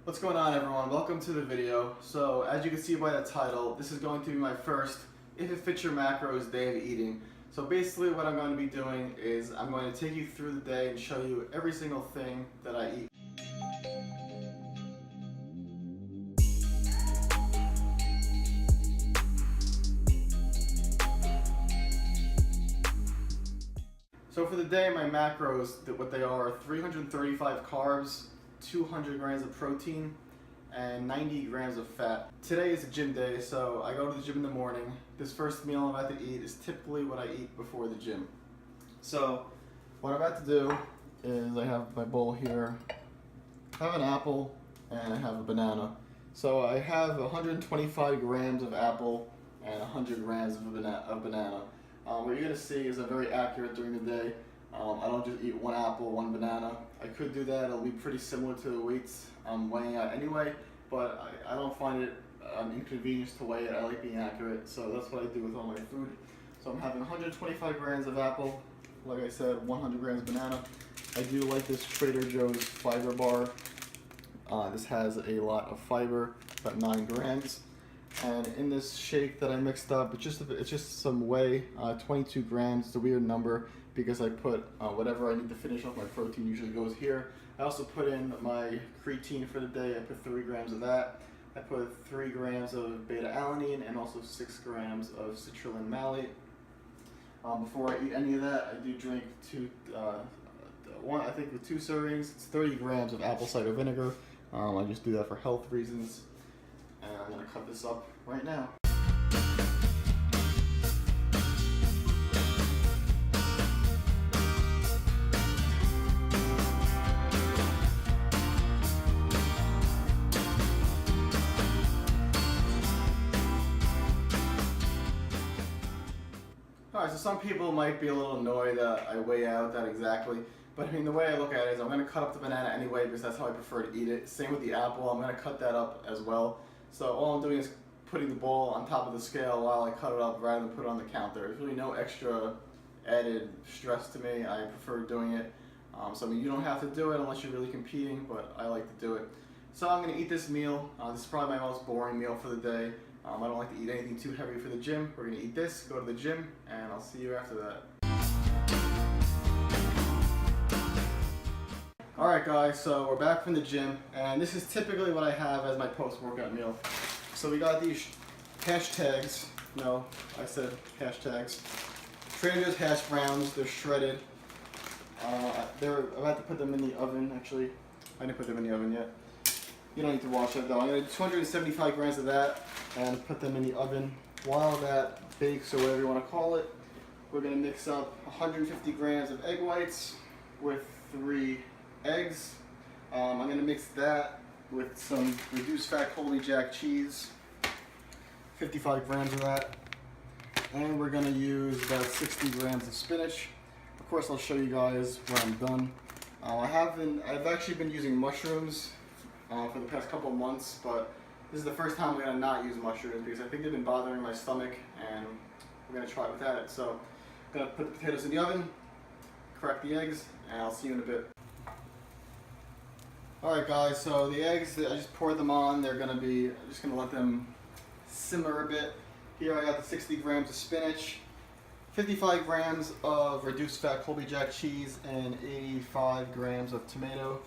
What's going on, everyone? Welcome to the video. So as you can see by the title, this is going to be my first If It Fits Your Macros Day of Eating. So basically what I'm going to be doing is I'm going to take you through the day and show you every single thing that I eat. So for the day, my macros, what they are 335 carbs, 200 grams of protein, and 90 grams of fat. Today is a gym day, so I go to the gym in the morning. This first meal I'm about to eat is typically what I eat before the gym. So what I'm about to do is I have my bowl here. I have an apple and I have a banana. So I have 125 grams of apple and 100 grams of banana. What you're going to see is I'm very accurate during the day. I don't just eat one apple, one banana. I could do that. It'll be pretty similar to the weights I'm weighing out anyway, but I don't find it inconvenience to weigh it. I like being accurate, so that's what I do with all my food. So I'm having 125 grams of apple, like I said, 100 grams of banana. I do like this Trader Joe's fiber bar. This has a lot of fiber, about 9 grams. And in this shake that I mixed up, it's just some whey, 22 grams. It's a weird number because I put whatever I need to finish off my protein usually goes here. I also put in my creatine for the day. I put 3 grams of that. I put 3 grams of beta-alanine and also 6 grams of citrulline malate. Before I eat any of that, I do drink I think with 2 servings, it's 30 grams of apple cider vinegar. I just do that for health reasons. And I'm going to cut this up right now. Alright, so some people might be a little annoyed that I weigh out that exactly. But I mean, the way I look at it is I'm going to cut up the banana anyway because that's how I prefer to eat it. Same with the apple, I'm going to cut that up as well. So all I'm doing is putting the bowl on top of the scale while I cut it up rather than put it on the counter. There's really no extra added stress to me. I prefer doing it. So I mean, you don't have to do it unless you're really competing, but I like to do it. So I'm going to eat this meal. This is probably my most boring meal for the day. I don't like to eat anything too heavy for the gym. We're going to eat this, go to the gym, and I'll see you after that. Alright guys, so we're back from the gym, and this is typically what I have as my post-workout meal. So we got these hashtags, no, I said hashtags. Trader Joe's hash browns, they're shredded. I'm about to put them in the oven, actually. I didn't put them in the oven yet. You don't need to watch that though. I'm going to do 275 grams of that and put them in the oven. While that bakes, or whatever you want to call it, we're going to mix up 150 grams of egg whites with 3 eggs. I'm going to mix that with some reduced fat Colby Jack cheese, 55 grams of that, and we're going to use about 60 grams of spinach. Of course, I'll show you guys when I'm done. I've actually been using mushrooms for the past couple of months, but this is the first time I'm going to not use mushrooms because I think they've been bothering my stomach, and we're going to try it without it. So I'm going to put the potatoes in the oven, crack the eggs, and I'll see you in a bit. Alright guys, so the eggs, I just poured them on. I'm just going to let them simmer a bit. Here I got the 60 grams of spinach, 55 grams of reduced fat Colby Jack cheese, and 85 grams of tomato.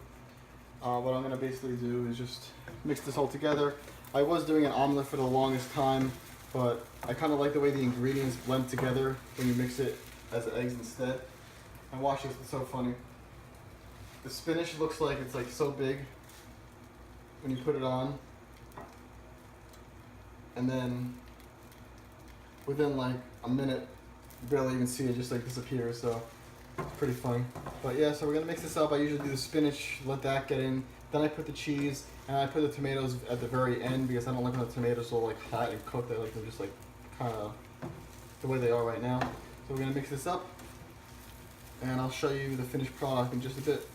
What I'm going to basically do is just mix this all together. I was doing an omelet for the longest time, but I kind of like the way the ingredients blend together when you mix it as eggs instead. And watch this, it's so funny. The spinach looks like it's like so big when you put it on, and then within like a minute, you barely even see it just like disappears. So it's pretty funny. But yeah, so we're gonna mix this up. I usually do the spinach, let that get in. Then I put the cheese, and I put the tomatoes at the very end because I don't like when the tomatoes are like hot and cooked. I like them just like kind of the way they are right now. So we're gonna mix this up, and I'll show you the finished product in just a bit.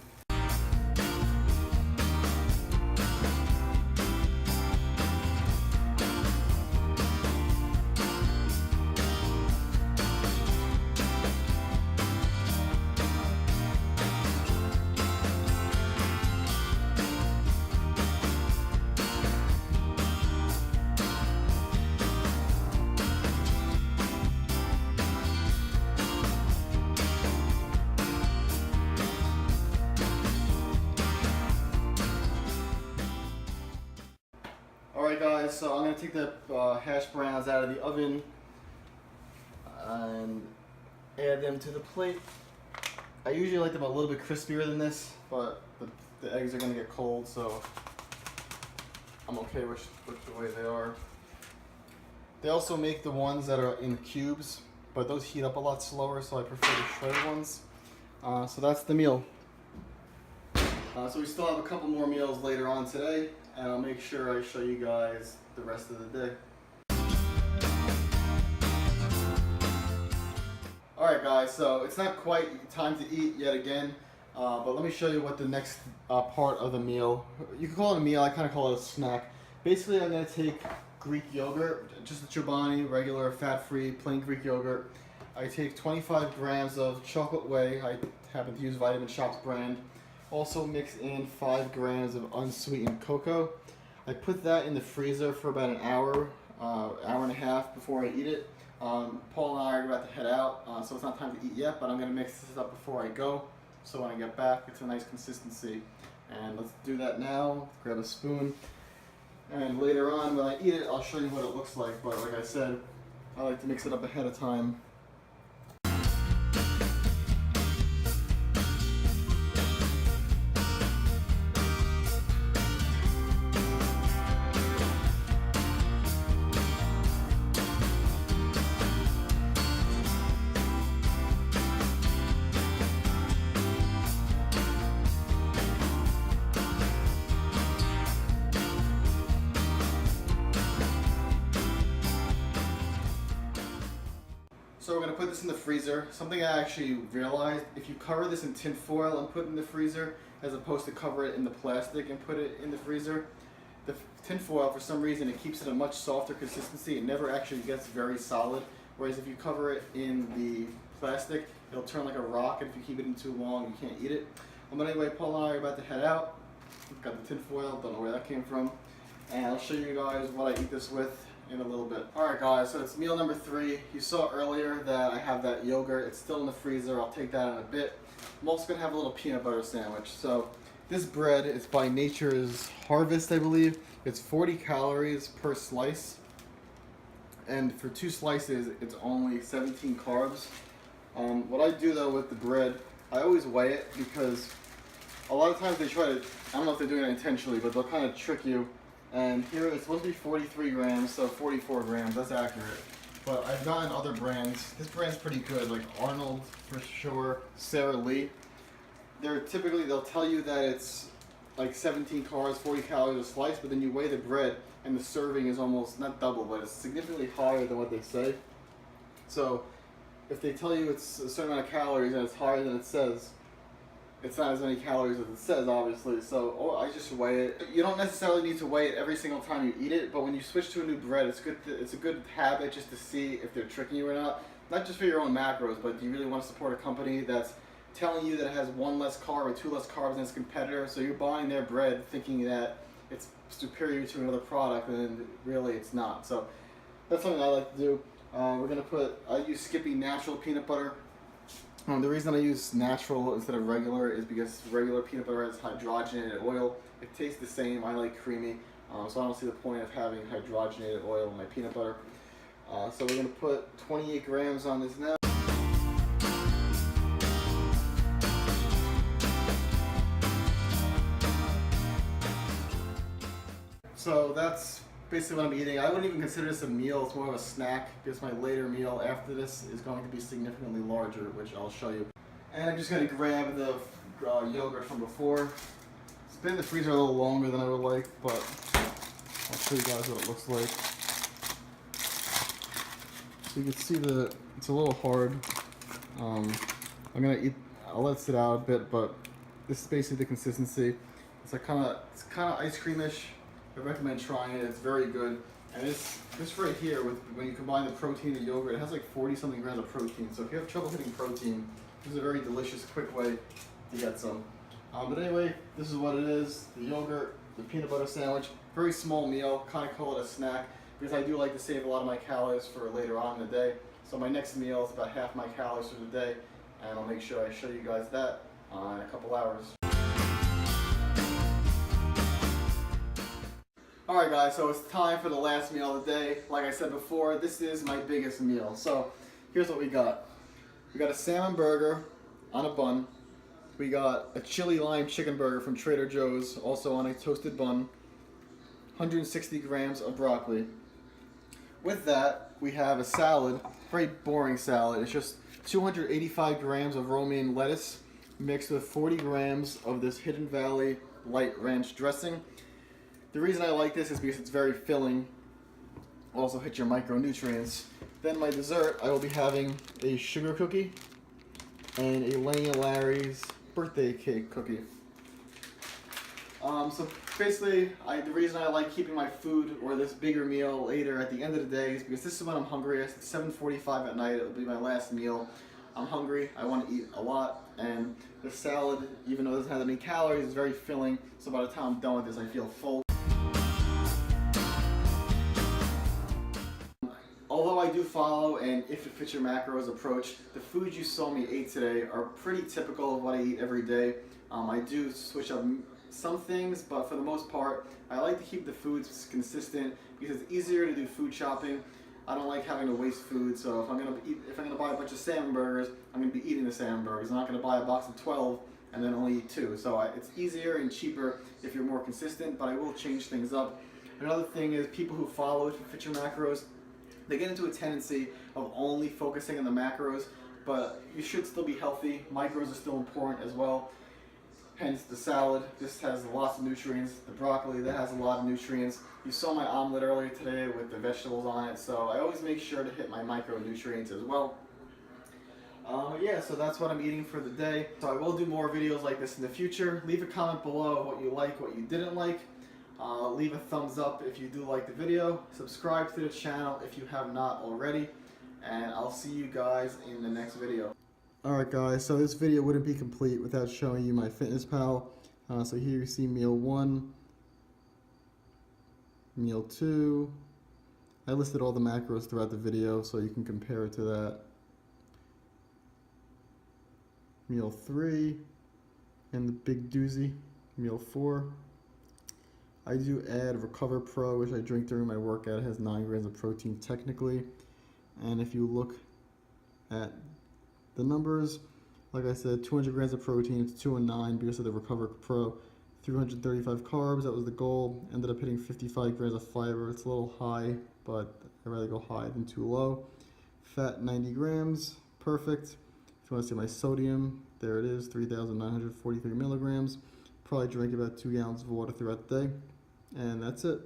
Alright guys, so I'm going to take the hash browns out of the oven and add them to the plate. I usually like them a little bit crispier than this, but the eggs are going to get cold, so I'm okay with the way they are. They also make the ones that are in cubes, but those heat up a lot slower, so I prefer the shredded ones. So that's the meal. So we still have a couple more meals later on today, and I'll make sure I show you guys the rest of the day. Alright guys, so it's not quite time to eat yet again, but let me show you what the next part of the meal, you can call it a meal, I kind of call it a snack. Basically I'm going to take Greek yogurt, just the Chobani, regular fat-free plain Greek yogurt. I take 25 grams of chocolate whey, I happen to use Vitamin Shoppe brand. Also mix in 5 grams of unsweetened cocoa. I put that in the freezer for about an hour, hour and a half before I eat it. Paul and I are about to head out, so it's not time to eat yet, but I'm going to mix this up before I go, so when I get back it's a nice consistency. And let's do that now, grab a spoon, and later on when I eat it I'll show you what it looks like, but like I said, I like to mix it up ahead of time. So we're going to put this in the freezer. Something I actually realized, if you cover this in tin foil and put it in the freezer, as opposed to cover it in the plastic and put it in the freezer, the tin foil, for some reason, it keeps it a much softer consistency. It never actually gets very solid. Whereas if you cover it in the plastic, it'll turn like a rock, and if you keep it in too long, you can't eat it. But anyway, Paul and I are about to head out. We've got the tin foil, don't know where that came from. And I'll show you guys what I eat this with in a little bit. Alright guys, so it's meal number 3. You saw earlier that I have that yogurt. It's still in the freezer. I'll take that in a bit. I'm also going to have a little peanut butter sandwich. So this bread is by Nature's Harvest, I believe. It's 40 calories per slice. And for 2 slices, it's only 17 carbs. What I do though with the bread, I always weigh it, because a lot of times they try to, I don't know if they're doing it intentionally, but they'll kind of trick you. And here it's supposed to be 43 grams, so 44 grams, that's accurate. But I've gotten other brands. This brand's pretty good, like Arnold for sure, Sara Lee. They'll tell you that it's like 17 carbs, 40 calories a slice, but then you weigh the bread and the serving is almost, not double, but it's significantly higher than what they say. So if they tell you it's a certain amount of calories and it's higher than it says, it's not as many calories as it says, obviously, so I just weigh it. You don't necessarily need to weigh it every single time you eat it, but when you switch to a new bread, it's a good habit just to see if they're tricking you or not. Not just for your own macros, but do you really want to support a company that's telling you that it has 1 less carb or 2 less carbs than its competitor, so you're buying their bread thinking that it's superior to another product, and really it's not. So that's something I like to do. I use Skippy natural peanut butter. The reason I use natural instead of regular is because regular peanut butter has hydrogenated oil. It tastes the same. I like creamy, so I don't see the point of having hydrogenated oil in my peanut butter. So we're going to put 28 grams on this now. So that's basically what I'm eating. I wouldn't even consider this a meal, it's more of a snack, because my later meal after this is going to be significantly larger, which I'll show you. And I'm just going to grab the yogurt from before. It's been in the freezer a little longer than I would like, but I'll show you guys what it looks like. So you can see it's a little hard. I'll let it sit out a bit, but this is basically the consistency. It's kind of ice creamish. I recommend trying it. It's very good. And this right here, when you combine the protein and yogurt, it has like 40 something grams of protein. So if you have trouble hitting protein, this is a very delicious, quick way to get some. But anyway, this is what it is. The yogurt, the peanut butter sandwich, very small meal, kind of call it a snack, because I do like to save a lot of my calories for later on in the day. So my next meal is about half my calories for the day, and I'll make sure I show you guys that in a couple hours. Alright guys, so it's time for the last meal of the day. Like I said before, this is my biggest meal. So here's what we got. We got a salmon burger on a bun. We got a chili lime chicken burger from Trader Joe's, also on a toasted bun. 160 grams of broccoli. With that, we have a salad, very boring salad. It's just 285 grams of romaine lettuce mixed with 40 grams of this Hidden Valley light ranch dressing. The reason I like this is because it's very filling. Also hit your micronutrients. Then my dessert, I will be having a sugar cookie and a Lenny and Larry's birthday cake cookie. So basically, the reason I like keeping my food or this bigger meal later at the end of the day is because this is when I'm hungriest. It's 7:45 at night. It'll be my last meal. I'm hungry. I want to eat a lot. And the salad, even though it doesn't have any calories, is very filling. So by the time I'm done with this, I feel full. Although I do follow an IIFYM Macros approach, the foods you saw me eat today are pretty typical of what I eat every day. I do switch up some things, but for the most part, I like to keep the foods consistent because it's easier to do food shopping. I don't like having to waste food, so if I'm gonna buy a bunch of salmon burgers, I'm gonna be eating the salmon burgers. I'm not gonna buy a box of 12 and then only eat 2. So it's easier and cheaper if you're more consistent, but I will change things up. Another thing is people who follow IIFYM Macros, they get into a tendency of only focusing on the macros, but you should still be healthy. Micros are still important as well. Hence the salad, this has lots of nutrients. The broccoli, that has a lot of nutrients. You saw my omelet earlier today with the vegetables on it, so I always make sure to hit my micronutrients as well. Yeah, so that's what I'm eating for the day. So I will do more videos like this in the future. Leave a comment below what you like, what you didn't like. Leave a thumbs up if you do like the video. Subscribe to the channel if you have not already. And I'll see you guys in the next video. Alright guys, so this video wouldn't be complete without showing you my FitnessPal. So here you see meal 1, meal 2. I listed all the macros throughout the video so you can compare it to that. Meal 3, and the big doozy, meal 4. I do add Recover Pro, which I drink during my workout. It has 9 grams of protein technically. And if you look at the numbers, like I said, 200 grams of protein, it's 209 because of the Recover Pro. 335 carbs, that was the goal. Ended up hitting 55 grams of fiber. It's a little high, but I'd rather go high than too low. Fat, 90 grams, perfect. If you want to see my sodium, there it is, 3,943 milligrams. Probably drink about 2 gallons of water throughout the day. And that's it.